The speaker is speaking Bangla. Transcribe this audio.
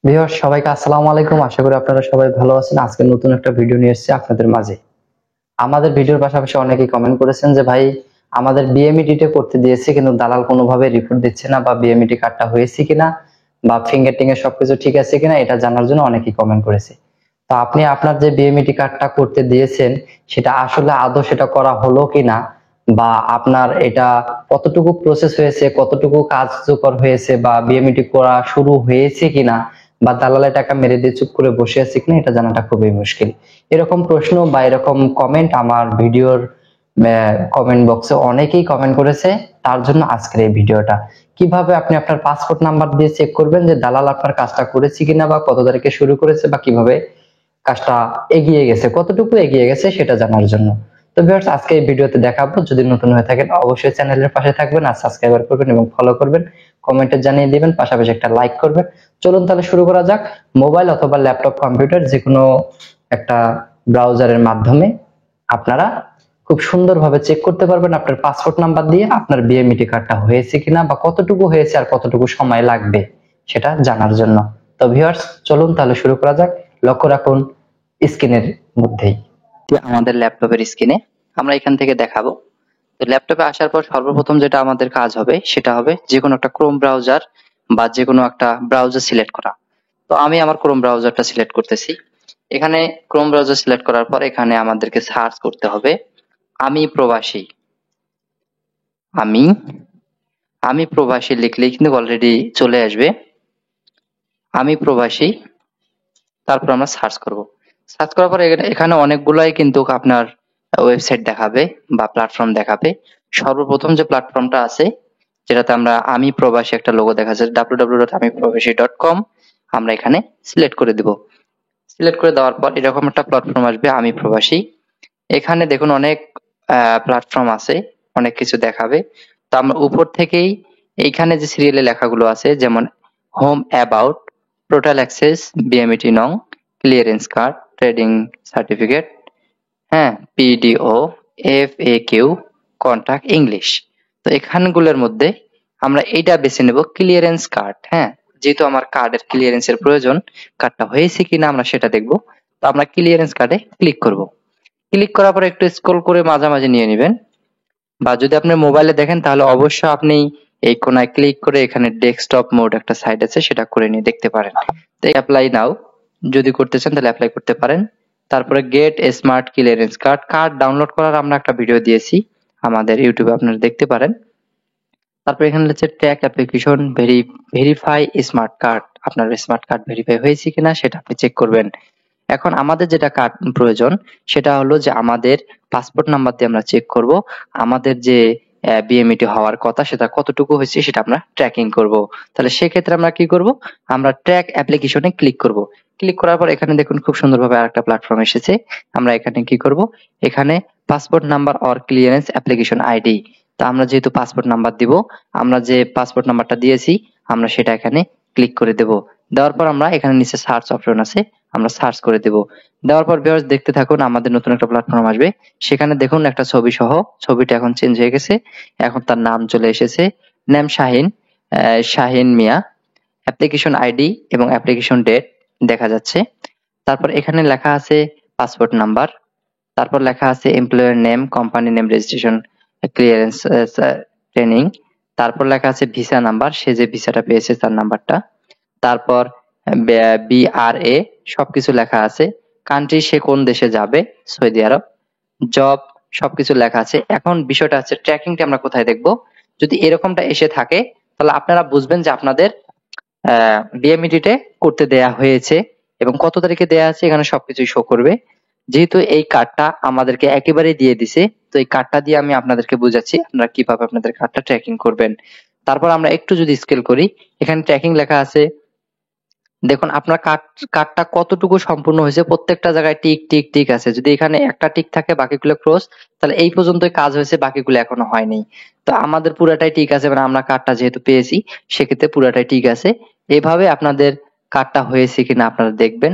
ভিউয়ার্স সবাইকে আসসালামু আলাইকুম। আশা করি আপনারা সবাই ভালো আছেন। আজকে নতুন একটা ভিডিও নিয়ে এসেছি আপনাদের মাঝে। আমাদের ভিডিওর পাশাপাশি অনেকেই কমেন্ট করেছেন যে ভাই আমাদের বিএমইটি করতে দিয়েছে কিন্তু দালাল কোনোভাবে রিপোর্ট দিচ্ছে না, বা বিএমইটি কার্ডটা হয়েছে কিনা বা ফিঙ্গারটিং এর সবকিছু ঠিক আছে কিনা এটা জানার জন্য অনেকেই কমেন্ট করেছে। তো আপনি আপনার যে বিএমইটি কার্ডটা করতে দিয়েছেন সেটা আসলে আদৌ সেটা করা হলো কিনা, বা আপনার এটা কতটুকু প্রসেস হয়েছে, কতটুকু কার্যকর হয়েছে, বা বিএমইটি করা শুরু হয়েছে কিনা, বা দালালের টাকা মেরে দিয়ে চুপ করে বসে আছে কিনা এটা জানাটা খুবই মুশকিল। এরকম প্রশ্ন বা এরকম কমেন্ট আমার ভিডিওর কমেন্ট বক্সে অনেকেই কমেন্ট করেছে। তার জন্য আজকের এই ভিডিওটা, কিভাবে আপনি আপনার পাসপোর্ট নাম্বার দিয়ে চেক করবেন যে দালাল আপনার কাজটা করেছে কিনা, বা কত তারিখে শুরু করেছে, বা কিভাবে কাজটা এগিয়ে গেছে, কতটুকু এগিয়ে গেছে সেটা জানার জন্য। তো ভিউয়ার্স আজকে এই ভিডিওতে দেখাবো। যদি নতুন হয়ে থাকেন অবশ্যই চ্যানেলের পাশে থাকবেন আর সাবস্ক্রাইব করবেন এবং ফলো করবেন, কমেন্টে জানিয়ে দিবেন, পাশাপাশি একটা লাইক করবেন। চলুন তাহলে শুরু করা যাক। মোবাইল অথবা ল্যাপটপ, কম্পিউটার যে কোনো একটা ব্রাউজারের মাধ্যমে আপনারা খুব সুন্দরভাবে চেক করতে পারবেন আপনার পাসপোর্ট নাম্বার দিয়ে আপনার বিএমইটি কার্ডটা হয়েছে কিনা, বা কতটুকু হয়েছে আর কতটুকু সময় লাগবে সেটা জানার জন্য। তো ভিউয়ার্স চলুন তাহলে শুরু করা যাক। লক্ষ্য রাখুন স্ক্রিনের মধ্যেই, আমাদের ল্যাপটপের স্ক্রিনে আমরা এখান থেকে দেখাবো। তো ল্যাপটপে আসার পর সর্বপ্রথম যেটা আমাদের কাজ হবে সেটা হবে যে কোনো একটা ক্রোম ব্রাউজার বা যে কোনো একটা ব্রাউজার সিলেক্ট করা। তো আমি আমার ক্রোম ব্রাউজারটা সিলেক্ট করতেছি। এখানে ক্রোম ব্রাউজার সিলেক্ট করার পর এখানে আমাদেরকে সার্চ করতে হবে আমি প্রবাসী। আমি আমি প্রবাসী লিখলেই কিন্তু অলরেডি চলে আসবে আমি প্রবাসী। তারপর আমরা সার্চ করব। সার্চ করার পর এখানে অনেকগুলাই কিন্তু আপনার ওয়েবসাইট দেখাবে বা প্ল্যাটফর্ম দেখাবে। সর্বপ্রথম যে প্ল্যাটফর্মটা আছে যেটাতে আমরা আমি প্রবাসী একটা লোগো দেখা যাচ্ছে www.amiprobasi.com, আমরা এখানে সিলেক্ট করে দিব। সিলেক্ট করে দেওয়ার পর এরকম একটা প্ল্যাটফর্ম আসবে আমি প্রবাসী। এখানে দেখুন অনেক প্ল্যাটফর্ম আছে, অনেক কিছু দেখাবে। তো আমরা উপর থেকেই এইখানে যে সিরিয়ালে লেখাগুলো আছে যেমন home about, total access, BMET নং, ক্লিয়ারেন্স কার্ড, ট্রেডিং সার্টিফিকেট, হ্যাঁ, পিডিও, এফএকিউ, কন্টাক্ট, ইংলিশ। তো এখানগুলোর মধ্যে আমরা এইটা বেছে নেব ক্লিয়ারেন্স কার্ড। হ্যাঁ, যেহেতু আমার কার্ডের ক্লিয়ারেন্সের প্রয়োজন, কার্ডটা হয়েছে কিনা আমরা সেটা দেখব। তো আমরা ক্লিয়ারেন্স কার্ডে ক্লিক করব। ক্লিক করার পর একটু স্ক্রল করে মাঝামাঝি নিয়ে নেবেন, বা যদি আপনি মোবাইলে দেখেন তাহলে অবশ্যই আপনি এই কোনায় ক্লিক করে এখানে ডেস্কটপ মোড একটা সাইট আছে সেটা করে নিয়ে দেখতে পারেন। তো অ্যাপ্লাই নাও যদি করতে চান তাহলে অ্যাপ্লাই করতে পারেন। তারপরে get smart clearance card, card download করার আমরা একটা ভিডিও দিয়েছি আমাদের ইউটিউবে, আপনারা দেখতে পারেন। তারপর এখানে হচ্ছে track application, verify smart card, আপনার স্মার্ট কার্ড ভেরিফাই হয়েছে কিনা সেটা আপনি চেক করবেন। এখন আমাদের যেটা কার্ড প্রয়োজন সেটা হলো যে আমাদের পাসপোর্ট নাম্বার দিয়ে আমরা চেক করব আমাদের যে বিএমইটি হওয়ার কথা সেটা কতটুকু হয়েছে সেটা আমরা ট্র্যাকিং করব। তাহলে সেক্ষেত্রে আমরা কি করব, আমরা ট্র্যাক অ্যাপ্লিকেশনে ক্লিক করব। ক্লিক করার পর এখানে দেখুন খুব সুন্দরভাবে আরেকটা প্ল্যাটফর্ম এসেছে। আমরা এখানে কি করব, এখানে passport number or clearance application ID. তা আমরা যেহেতু পাসপোর্ট নাম্বার দিব, আমরা যে পাসপোর্ট নাম্বারটা দিয়েছি আমরা সেটা এখানে ক্লিক করে দেব। দেওয়ার পর আমরা এখানে নিচে সার্চ অপশন আছে, আমরা সার্চ করে দেব। দেওয়ার পর ভিউয়ার্স দেখতে থাকুন, আমাদের নতুন একটা প্ল্যাটফর্ম আসবে। সেখানে দেখুন একটা ছবি সহ, ছবিটা এখন চেঞ্জ হয়ে গেছে। এখন তার নাম চলে এসেছে, নাম শাহিন, শাহিন মিয়া। অ্যাপ্লিকেশন আইডি এবং অ্যাপ্লিকেশন ডেট দেখা যাচ্ছে। তারপর এখানে লেখা আছে পাসপোর্ট নাম্বার। তারপর লেখা আছে employer name, company name, registration, clearance, training. তারপর লেখা আছে ভিসা নাম্বার, সে যে ভিসাটা পেয়েছে তার নাম্বারটা। তারপর বিআরএ সবকিছু লেখা আছে। কান্ট্রি, সে কোন দেশে যাবে, সৌদি আরব। জব সবকিছু লেখা আছে। এখন বিষয়টা হচ্ছে ট্র্যাকিংটা আমরা কোথায় দেখব। যদি এরকমটা এসে থাকে তাহলে আপনারা বুঝবেন যে আপনাদের বিএমইটি করতে দেয়া হয়েছে এবং কত তারিখে দেয়া আছে এখানে সবকিছুই শো করবে। যেহেতু এই কার্ডটা আমাদেরকে একেবারেই দিয়ে দিছে, তো এই কার্ডটা দিয়ে আমি আপনাদেরকে বুঝাচ্ছি আপনারা কিভাবে আপনাদের কার্ডটা ট্র্যাকিং করবেন। তারপর আমরা একটু যদি স্কেল করি, এখানে ট্র্যাকিং লেখা আছে। দেখুন আপনার কার্ডটা কতটুকু সম্পূর্ণ হয়েছে, প্রত্যেকটা জায়গায় টিক টিক টিক আছে। যদি এখানে একটা টিক থাকে বাকিগুলো ক্রস, তাহলে এই পর্যন্তই কাজ হয়েছে, বাকিগুলো এখনো হয়নি। তো আমাদের পুরাটাই ঠিক আছে, মানে আমরা কার্ডটা যেহেতু পেয়েছি সেক্ষেত্রে পুরাটাই ঠিক আছে। এভাবে আপনাদের কার্ডটা হয়েছে কিনা আপনারা দেখবেন।